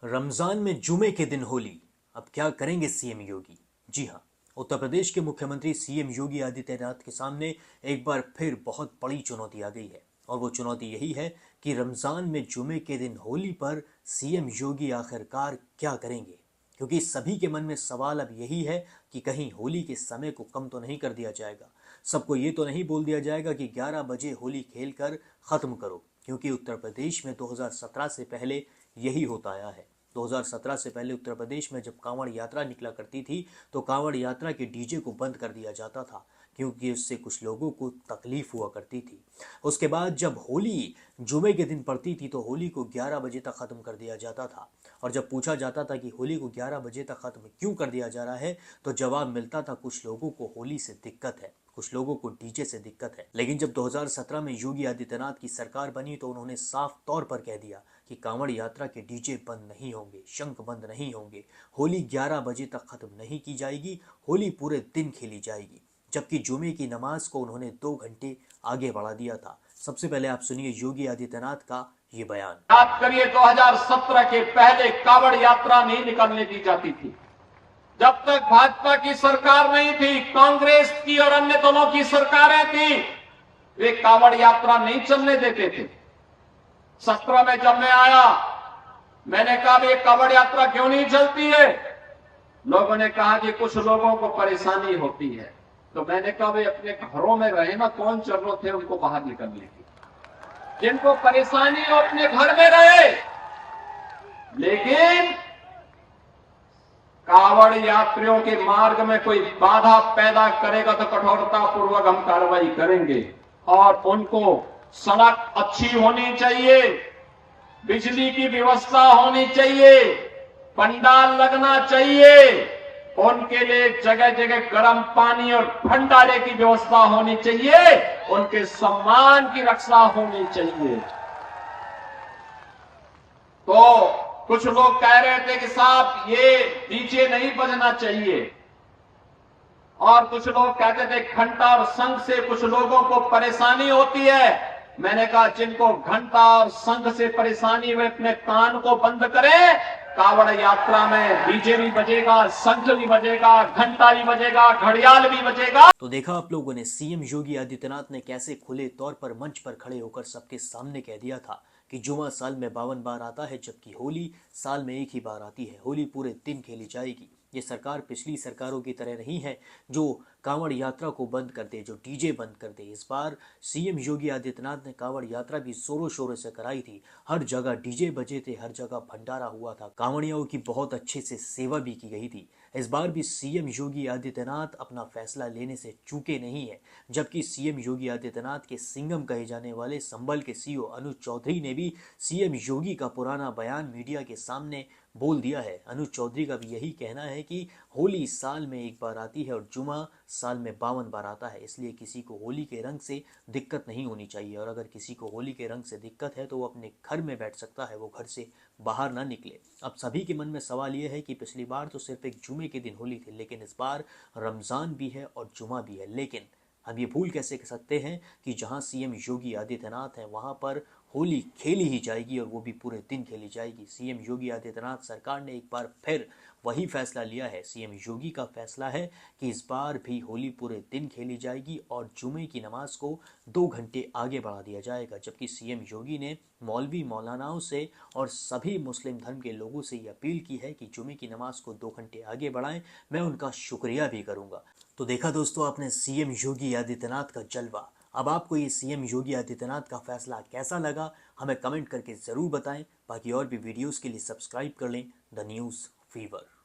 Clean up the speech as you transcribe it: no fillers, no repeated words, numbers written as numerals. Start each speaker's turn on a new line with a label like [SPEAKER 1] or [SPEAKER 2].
[SPEAKER 1] रमजान में जुमे के दिन होली, अब क्या करेंगे सीएम योगी। जी हां, उत्तर प्रदेश के मुख्यमंत्री सीएम योगी आदित्यनाथ के सामने एक बार फिर बहुत बड़ी चुनौती आ गई है। और वो चुनौती यही है कि रमजान में जुमे के दिन होली पर सीएम योगी आखिरकार क्या करेंगे। क्योंकि सभी के मन में सवाल अब यही है कि कहीं होली के समय को कम तो नहीं कर दिया जाएगा। सबको ये तो नहीं बोल दिया जाएगा कि 11 बजे होली खेलकर खत्म करो, क्योंकि उत्तर प्रदेश में 2017 से पहले यही होता आया है। 2017 से पहले उत्तर प्रदेश में जब कांवड़ यात्रा निकला करती थी तो कांवड़ यात्रा के डीजे को बंद कर दिया जाता था, क्योंकि उससे कुछ लोगों को तकलीफ हुआ करती थी। उसके बाद जब होली जुमे के दिन पड़ती थी तो होली को 11 बजे तक ख़त्म कर दिया जाता था। और जब पूछा जाता था कि होली को 11 बजे तक ख़त्म क्यों कर दिया जा रहा है, तो जवाब मिलता था कुछ लोगों को होली से दिक्कत है, कुछ लोगों को डीजे से दिक्कत है। लेकिन जब 2017 में योगी आदित्यनाथ की सरकार बनी तो उन्होंने साफ तौर पर कह दिया कि कांवड़ यात्रा के डीजे बंद नहीं होंगे, शंख बंद नहीं होंगे, होली 11 बजे तक खत्म नहीं की जाएगी, होली पूरे दिन खेली जाएगी। जबकि जुमे की नमाज को उन्होंने 2 घंटे आगे बढ़ा दिया था। सबसे पहले आप सुनिए योगी आदित्यनाथ का ये बयान।
[SPEAKER 2] याद करिए 2017 के पहले कांवड़ यात्रा नहीं निकलने दी जाती थी। जब तक भाजपा की सरकार नहीं थी, कांग्रेस की और अन्य दोनों की सरकारें थी, वे कांवड़ यात्रा नहीं चलने देते थे। 17 में जब मैं आया, मैंने कहा ये कांवड़ यात्रा क्यों नहीं चलती है। लोगों ने कहा कि कुछ लोगों को परेशानी होती है। तो मैंने कहा वे अपने घरों में रहे ना, कौन जरूरत है उनको बाहर निकलने की। जिनको परेशानी हो अपने घर में रहे, लेकिन कांवड़ यात्रियों के मार्ग में कोई बाधा पैदा करेगा तो कठोरता पूर्वक हम कार्रवाई करेंगे। और उनको सड़क अच्छी होनी चाहिए, बिजली की व्यवस्था होनी चाहिए, पंडाल लगना चाहिए, उनके लिए जगह जगह गर्म पानी और भंडारे की व्यवस्था होनी चाहिए, उनके सम्मान की रक्षा होनी चाहिए। तो कुछ लोग कह रहे थे कि साहब ये डीजे नहीं बजना चाहिए, और कुछ लोग कहते थे घंटा और शंख से कुछ लोगों को परेशानी होती है। मैंने कहा जिनको घंटा और शंख से परेशानी वे अपने कान को बंद करें। कांवड़ यात्रा में डीजे भी बजेगा, शंख भी बजेगा, घंटा भी बजेगा, घड़ियाल भी बजेगा।
[SPEAKER 1] तो देखा आप लोगों ने सीएम योगी आदित्यनाथ ने कैसे खुले तौर पर मंच पर खड़े होकर सबके सामने कह दिया था कि जुमा साल में 52 बार आता है, जबकि होली साल में एक ही बार आती है, होली पूरे दिन खेली जाएगी। ये सरकार पिछली सरकारों की तरह नहीं है जो कांवड़ यात्रा को बंद कर दे, जो डीजे बंद कर दे। इस बार सीएम योगी आदित्यनाथ ने कांवड़ यात्रा भी जोरों शोरों से कराई थी। हर जगह डीजे बजे थे, हर जगह भंडारा हुआ था, कांवड़ियों की बहुत अच्छे से सेवा भी की गई थी। इस बार भी सीएम योगी आदित्यनाथ अपना फैसला लेने से चूके नहीं है। जबकि सीएम योगी आदित्यनाथ के सिंघम कहे जाने वाले संभल के सीईओ अनुज चौधरी ने भी सीएम योगी का पुराना बयान मीडिया के सामने बोल दिया है। अनुज चौधरी का भी यही कहना है कि होली साल में एक बार आती है और जुमा साल में 52 बार आता है, इसलिए किसी को होली के रंग से दिक्कत नहीं होनी चाहिए। और अगर किसी को होली के रंग से दिक्कत है तो वो अपने घर में बैठ सकता है, वो घर से बाहर ना निकले। अब सभी के मन में सवाल ये है कि पिछली बार तो सिर्फ एक जुमे के दिन होली थी, लेकिन इस बार रमज़ान भी है और जुमा भी है। लेकिन हम ये भूल कैसे कर सकते हैं कि जहां सीएम योगी आदित्यनाथ हैं वहां पर होली खेली ही जाएगी, और वो भी पूरे दिन खेली जाएगी। सीएम योगी आदित्यनाथ सरकार ने एक बार फिर वही फैसला लिया है। सीएम योगी का फैसला है कि इस बार भी होली पूरे दिन खेली जाएगी और जुमे की नमाज को 2 घंटे आगे बढ़ा दिया जाएगा। जबकि सीएम योगी ने मौलवी मौलानाओं से और सभी मुस्लिम धर्म के लोगों से ये अपील की है कि जुमे की नमाज को 2 घंटे आगे बढ़ाएं। मैं उनका शुक्रिया भी करूंगा। तो देखा दोस्तों आपने सीएम योगी आदित्यनाथ का जलवा। अब आपको ये सीएम योगी आदित्यनाथ का फैसला कैसा लगा, हमें कमेंट करके ज़रूर बताएं। बाकी और भी वीडियोस के लिए सब्सक्राइब कर लें द न्यूज़ फीवर।